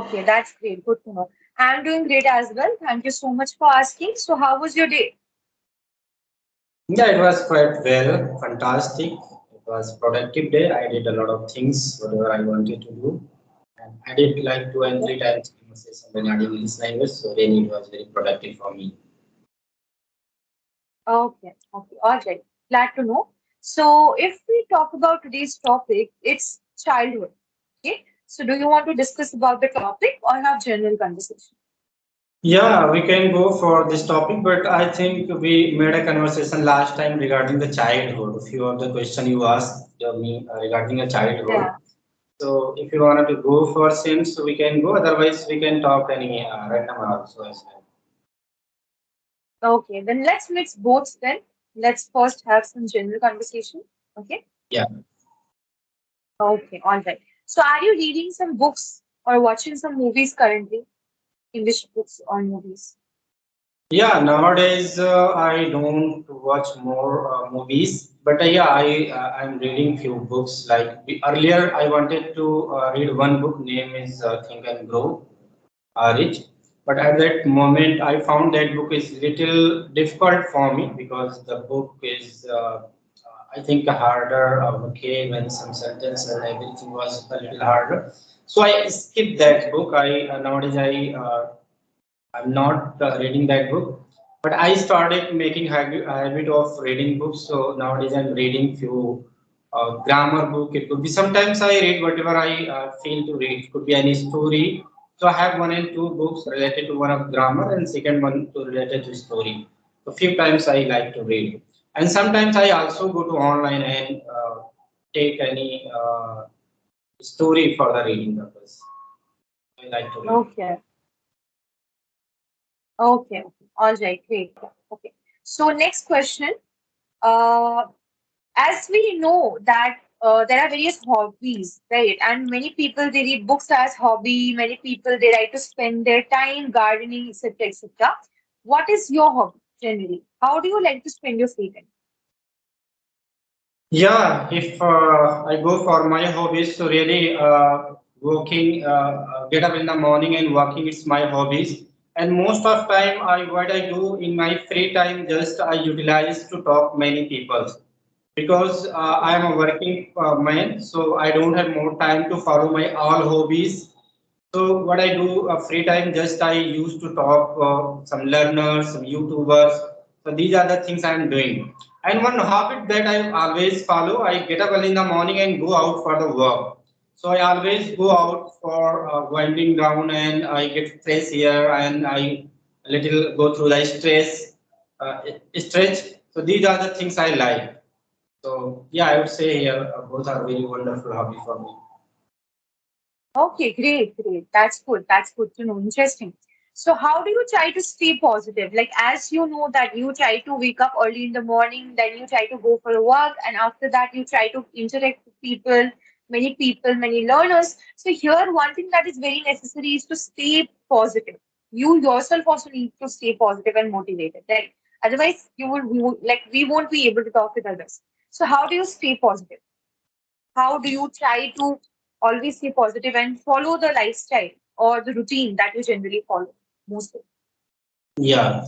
Okay, that's great. Good to know. I'm doing great as well. Thank you so much for asking. So, how was your day? Yeah, it was quite well, fantastic. It was productive day. I did a lot of things, whatever I wanted to do. And I did like two and Okay. three times conversation when I did this language, so then it was very productive for me. Okay. Okay. All right. Glad to know. So, if we talk about today's topic, it's childhood. Okay. So, do you want to discuss about the topic or have general conversation? Yeah, we can go for this topic, but I think we made a conversation last time regarding the childhood. A few of the question you asked me regarding a childhood. Yeah. So if you wanted to go for same, so we can go. Otherwise, we can talk any random also as well. Okay. Then let's mix both then. Let's first have some general conversation. Okay. Yeah. Okay. All right. So, are you reading some books or watching some movies currently? English books or movies? Yeah, nowadays I don't watch more movies, but I'm reading few books. Like earlier, I wanted to read one book. Name is Think and Grow Rich, but at that moment, I found that book is little difficult for me because the book is I think harder. Okay, when some sentence and everything was a little harder, so I skipped that book. I nowadays I'm not reading that book, but I started making habit of reading books. So nowadays I'm reading few grammar book. It could be sometimes I read whatever I feel to read. It could be any story. So I have one and two books related to one of grammar and second one to related to story. So few times I like to read, and sometimes I also go to online and take any story for the reading purpose. I like to read. Okay. Okay. All right. Great. Okay. So next question. Uh, as we know that there are various hobbies, right? And many people they read books as hobby. Many people they like to spend their time gardening, etc., etc. What is your hobby generally? How do you like to spend your free time? Yeah, if I go for my hobbies, so really working, get up in the morning and working is my hobbies. And most of time, what I do in my free time, just I utilize to talk many people because I am a working man, so I don't have more time to follow my all hobbies. So what I do free time, just I used to talk some learners, some YouTubers. So these are the things I am doing. And one habit that I always follow, I get up early in the morning and go out for the work. So I always go Okay. out for winding down and I get fresh here and I little go through the uh, stretch. So these are the things I like. So yeah, I would say here both are very wonderful hobby for me. Okay, great, great. That's good. That's good to know. Interesting. So, how do you try to stay positive? Like, as you know that you try to wake up early in the morning, then you try to go for a walk, and after that you try to interact with people, many learners. So, here one thing that is very necessary is to stay positive. You yourself also need to stay positive and motivated, right? Otherwise, like we won't be able to talk with others. So, how do you stay positive? How do you try to always stay positive and follow the lifestyle or the routine that you generally follow mostly? Yeah,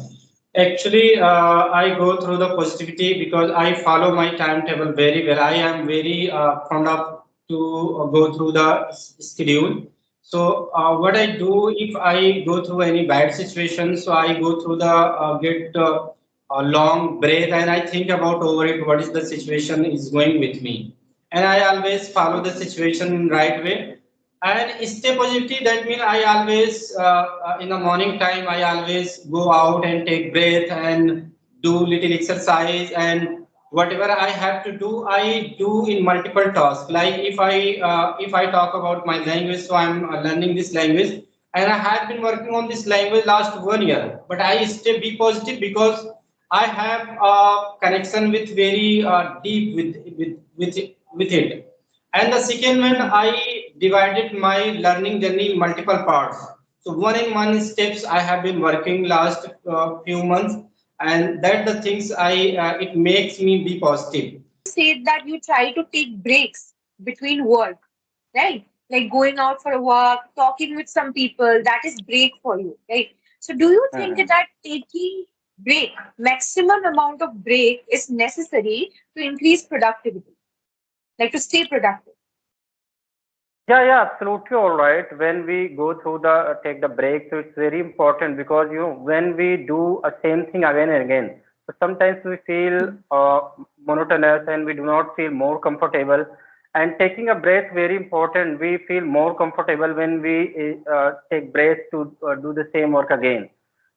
actually, I go through the positivity because I follow my timetable very well. I am very fond of to go through the schedule. So what I do if I go through any bad situation, so I go through the get a long breath and I think about over it. What is the situation is going with me, and I always follow the situation in right way and stay positive. That means I always, in the morning time, I always go out and take breath and do little exercise and whatever I have to do, I do in multiple tasks. Like if I talk about my language, so I'm learning this language and I have been working on this language last 1 year. But I stay be positive because I have a connection with very deep with it. And the second one, I divided my learning journey in multiple parts. So one in one steps I have been working last few months, and that the things I it makes me be positive. Say that you try to take breaks between work, right? like going out for a walk, talking with some people, that is break for you, right? So do you think Mhm. that taking break, maximum amount of break is necessary to increase productivity, like to stay productive? Yeah, yeah, absolutely all right. When we go through the take the break, so it's very important because when we do a same thing again and again, so sometimes we feel Hmm. monotonous and we do not feel more comfortable. And taking a break very important. We feel more comfortable when we take breaks to do the same work again.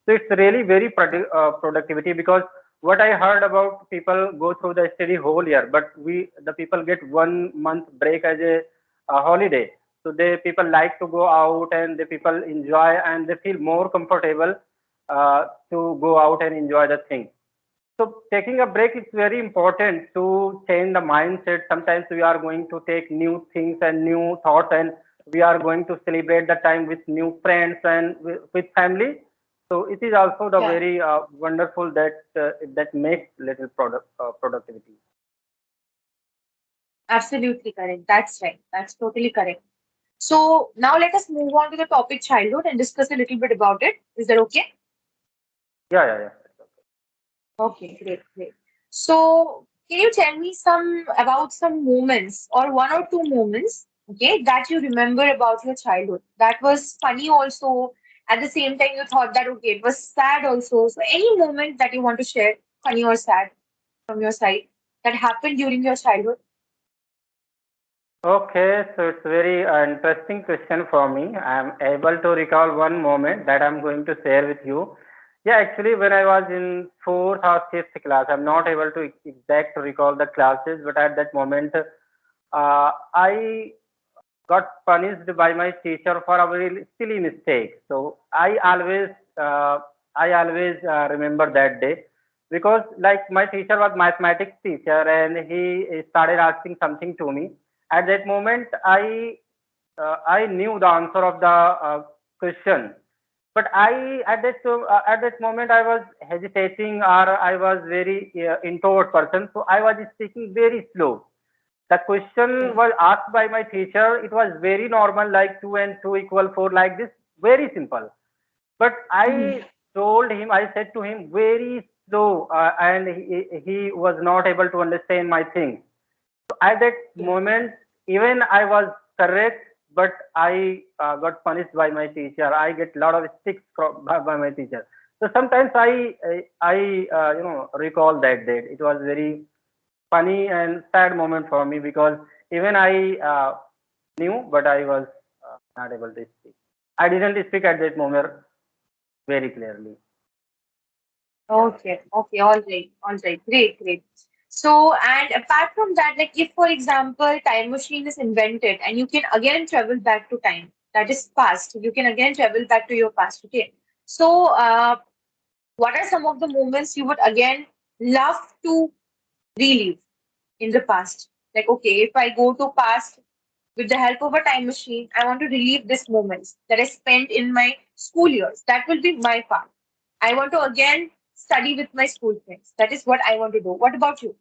So it's really very productivity because what I heard about people go through the study whole year, but the people get 1 month break as a holiday. So they people like to go out and the people enjoy and they feel more comfortable to go out and enjoy the thing. So taking a break is very important to change the mindset. Sometimes we are going to take new things and new thoughts, and we are going to celebrate the time with new friends and with family. So it is also the Yeah, very wonderful that makes little productivity. absolutely correct. That's right. That's totally correct. So now let us move on to the topic childhood and discuss a little bit about it. Is that okay? Yeah, yeah, yeah. Okay, great, great. So, can you tell me some about some moments or one or two moments, okay, that you remember about your childhood that was funny also. At the same time, you thought that okay, it was sad also. So, any moment that you want to share, funny or sad from your side, that happened during your childhood? Okay, so it's very interesting question for me. I'm able to recall one moment that I'm going to share with you. Yeah, actually, when I was in fourth or fifth class, I'm not able to exact recall the classes, but at that moment, I got punished by my teacher for a very silly mistake. So uh, I always remember that day because like my teacher was mathematics teacher and he started asking something to me. At that moment, I knew the answer of the question, but at that moment I was hesitating or I was very introvert person, so I was speaking very slow. The question Yeah. was asked by my teacher. It was very normal, like 2 and 2 equal 4, like this, very simple. But Mhm. I told him, I said to him very slow, and he was not able to understand my thing. So at that Yeah. moment, even I was correct, but I got punished by my teacher. I get a lot of sticks by my teacher. So sometimes I recall that date. It was very funny and sad moment for me because even I knew, but I was not able to speak. I didn't speak at that moment very clearly. Yeah. Okay, okay, all right, great, great. So, and apart from that, like if, for example, time machine is invented and you can again travel back to time, that is past, you can again travel back to your past, okay? So, what are some of the moments you would again love to relive in the past? Like, okay, if I go to past with the help of a time machine, I want to relive these moments that I spent in my school years. That will be my part. I want to again study with my school friends. That is what I want to do. What about you?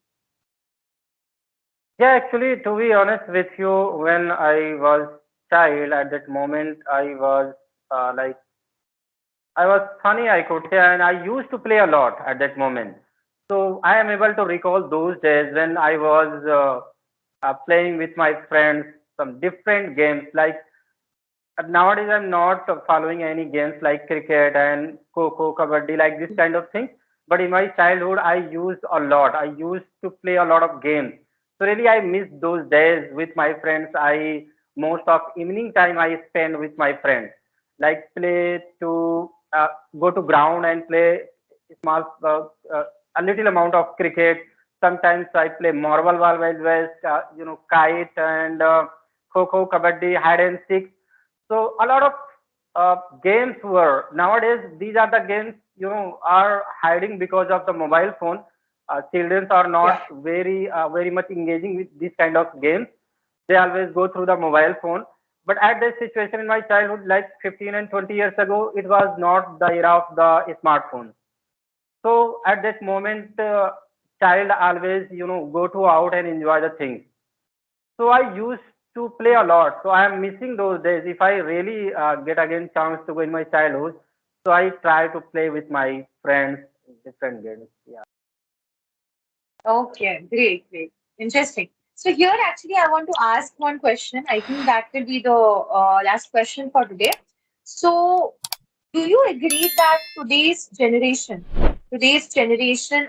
Yeah, actually, to be honest with you, when I was child at that moment, like I was funny, I could say, and I used to play a lot at that moment. So I am able to recall those days when I was playing with my friends some different games like nowadays I'm not following any games like cricket and kho kabaddi like this kind of thing, but in my childhood I used a lot. I used to play a lot of games, so really I miss those days with my friends. I most of evening time I spend with my friends, like play to go to ground and play small a little amount of cricket. Sometimes I play marble ball, wild west, kite and kho kabaddi, hide and seek. So a lot of games were nowadays. These are the games are hiding because of the mobile phone. Children are Yeah. not very much engaging with this kind of games. They always go through the mobile phone. But at that situation in my childhood, like 15 and 20 years ago, it was not the era of the smartphone. So at that moment, child always go to out and enjoy the things. So I used to play a lot. So I am missing those days. If I really get again chance to go in my childhood, so I try to play with my friends different games. Yeah. Okay, great, great. Interesting. So here actually I want to ask one question. I think that will be the last question for today. So do you agree that today's generation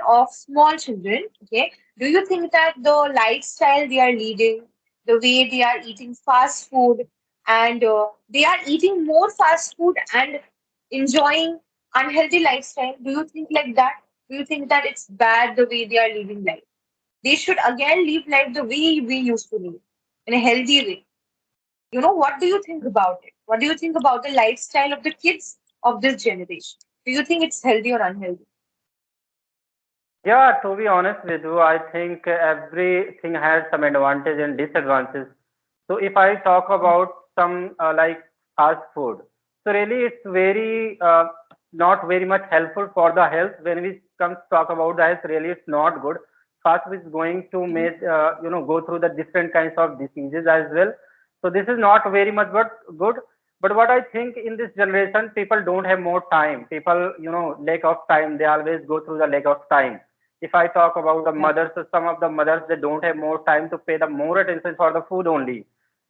of small children, okay, do you think that the lifestyle they are leading, the way they are eating fast food, and they are eating more fast food and enjoying unhealthy lifestyle, do you think like that? Do you think that it's bad the way they are living life? They should again live life the way we used to live, in a healthy way. What do you think about it? What do you think about the lifestyle of the kids of this generation? Do you think it's healthy or unhealthy? Yeah, to be honest with you, I think everything has some advantage and disadvantages. So if I talk about some like fast food, so really it's very not very much helpful for the health. When we come to talk about the health, really it's not good. Fast food is going to Mhm. make go through the different kinds of diseases as well. So this is not very much but good. But what I think in this generation, people don't have more time. People, lack of time. They always go through the lack of time. If I talk about the Yeah, mothers, so some of the mothers they don't have more time to pay the more attention for the food only.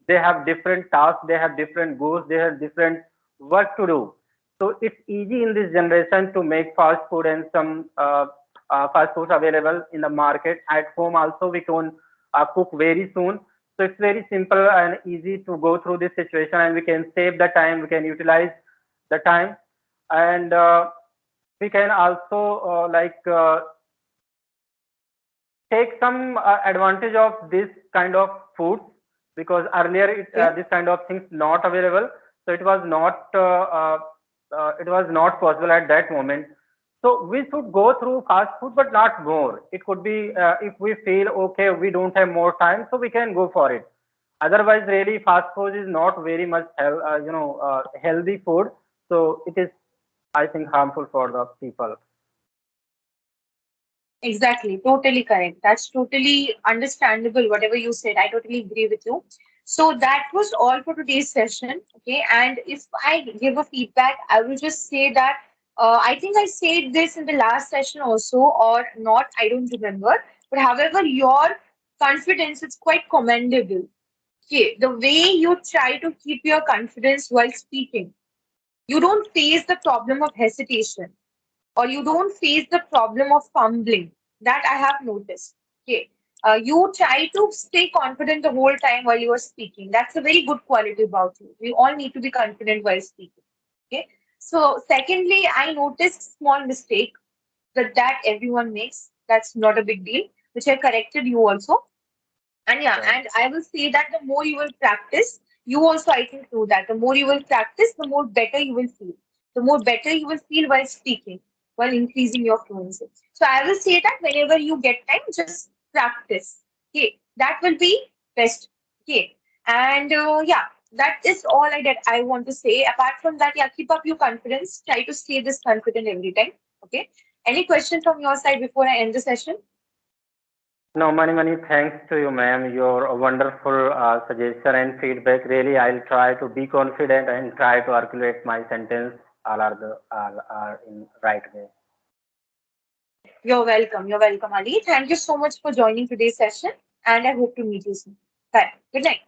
They have different tasks, they have different goals, they have different work to do. So it's easy in this generation to make fast food and some fast foods available in the market. At home also we can cook very soon. So it's very simple and easy to go through this situation, and we can save the time, we can utilize the time, and we can also take some advantage of this kind of foods, because earlier okay. this kind of things not available, so it was not possible at that moment. So we should go through fast food but not more. It could be if we feel okay we don't have more time, so we can go for it. Otherwise really fast food is not very much healthy food. So it is, I think, harmful for the people. Exactly, totally correct. That's totally understandable, whatever you said. I totally agree with you. So that was all for today's session. Okay, and if I give a feedback, I will just say that I think I said this in the last session also, or not, I don't remember. But however, your confidence is quite commendable. Okay, the way you try to keep your confidence while speaking, you don't face the problem of hesitation or you don't face the problem of fumbling. That I have noticed. Okay. You try to stay confident the whole time while you are speaking. That's a very good quality about you. We all need to be confident while speaking. Okay. So, secondly, I noticed small mistake that everyone makes. That's not a big deal, which I corrected you also. And yeah, Yeah. and I will say that the more you will practice, you also, I think, know that the more you will practice, the more better you will feel. The more better you will feel while speaking, while increasing your fluency. So I will say that whenever you get time, just practice. Okay, that will be best. Okay, and yeah, that is all I want to say. Apart from that, yeah, keep up your confidence. Try to stay this confident every time. Okay. Any question from your side before I end the session? No, many thanks to you, ma'am. Your wonderful suggestion and feedback. Really, I'll try to be confident and try to articulate my sentence all are in right way. You're welcome. You're welcome, Ali. Thank you so much for joining today's session, and I hope to meet you soon. Bye. Good night.